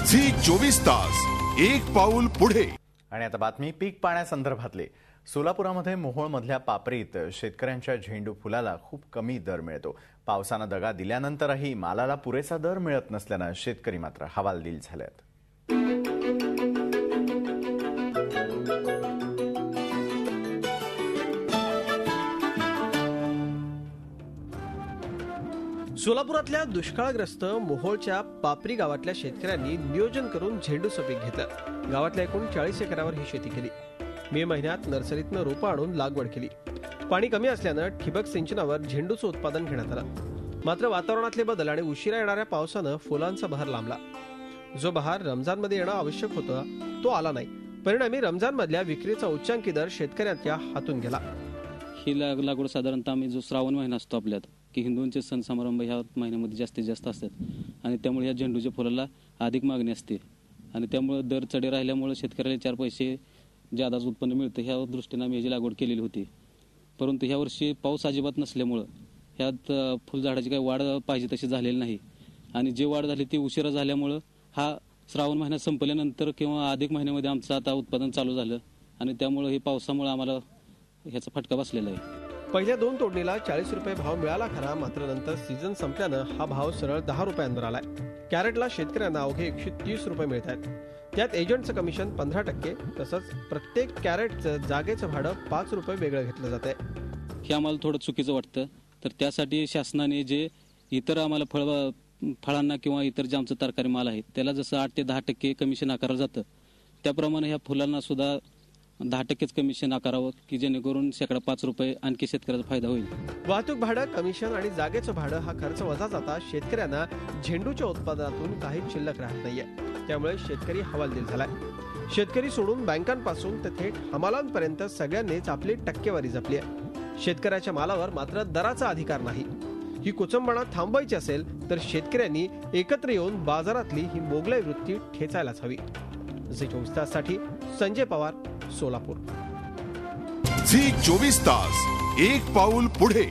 Zee 24 तास एक पाऊल पुढे। आणि आता बातमी पीक पाण्यासंदर्भातली। सोलापुरामध्ये मोहोळमधल्या पापरीत शेतकऱ्यांच्या झेंडू फुलाला खूप कमी दर मिळतो। पावसानं दगा दिल्यानंतरही मालाला पुरेसा दर मिळत नसल्यानं शेतकरी मात्र हवालदिल झालेत। सोलापुरातल्या दुष्काळग्रस्त मोहोळच्या पापरी गावातल्या शेतकऱ्यांनी नियोजन करून झेंडूचं पीक घेतलं। गावातल्या एकूण 40 एकरावर ही शेती केली। मे महिन्यात नर्सरीतनं रोपं आणून लागवड केली। पाणी कमी असल्यानं ठिबक सिंचनावर झेंडूचं उत्पादन घेण्यात आलं। मात्र वातावरणातले बदल आणि उशिरा येणाऱ्या पावसानं फुलांचा बहर लांबला। जो बहार रमजानमध्ये येणं आवश्यक होता तो आला नाही। परिणामी रमजानमधल्या विक्रीचा उच्चांकी दर शेतकऱ्यांच्या हातून गेला। ही लागवड साधारणतः आम्ही जो श्रावण महिना असतो आपल्यात की हिंदूंचे सण समारंभ ह्या महिन्यामध्ये जास्तीत जास्त असतात आणि त्यामुळे ह्या झेंडूच्या फुलाला अधिक मागणी असते आणि त्यामुळे दर चढे राहिल्यामुळे शेतकऱ्याला 4 पैसे जादाच उत्पन्न मिळतं ह्या दृष्टीने आम्ही याची लागवड केलेली होती। परंतु ह्या वर्षी पाऊस अजिबात नसल्यामुळं ह्यात फुलझाडाची काही वाढ पाहिजे तशी झालेली नाही आणि जी वाढ झाली ती उशिरा झाल्यामुळं हा श्रावण महिना संपल्यानंतर किंवा अधिक महिन्यामध्ये आमचं आता उत्पादन चालू झालं आणि त्यामुळे हे पावसामुळे आम्हाला ह्याचा फटका बसलेला आहे। पहिल्या 2 तोडणीला 40 रुपये भाव मिळाला खरा, मात्र नंतर सीझन संपल्यानं हा भाव सरळ 10 रुपयांवर आलाय। कॅरेटला शेतकऱ्यांना अवघे 130 रुपये मिळत आहेत। त्यात एजंटचं कमिशन 15%, तसंच प्रत्येक कॅरेटचं जागेचं भाडं 5 रुपये वेगळं घेतलं जात आहे। हे आम्हाला थोडं चुकीचं वाटतं, तर त्यासाठी शासनाने जे इतर आम्हाला फळांना किंवा इतर जे आमचं तरकारी माल आहे त्याला जसं 8 ते 10% कमिशन आकारलं जातं त्याप्रमाणे ह्या फुलांना सुद्धा 10%च कमिशन आकारावं की जेणेकरून शेकडा 5 रुपये आणखी शेतकऱ्याचा फायदा होईल। वाहतूक भाडं, कमिशन आणि जागेचं भाडं हा खर्च वजा जाता शेतकऱ्यांना झेंडूच्या उत्पादनातून काही शिल्लक राहत नाहीये। त्यामुळे शेतकरी हवालदिल झालाय। शेतकरी सोडून बँकांपासून ते थेट हमालांपर्यंत सगळ्यांनीच आपली टक्केवारी जपली आहे। शेतकऱ्याच्या मालावर मात्र दराचा अधिकार नाही। ही कुचंबणा थांबवायची असेल तर शेतकऱ्यांनी एकत्र येऊन बाजारातली ही मोगलाई वृत्ती ठेचायलाच हवी। झी 24 ताससाठी संजय पवार, सोलापूर। झी 24 तास एक पाऊल पुढे।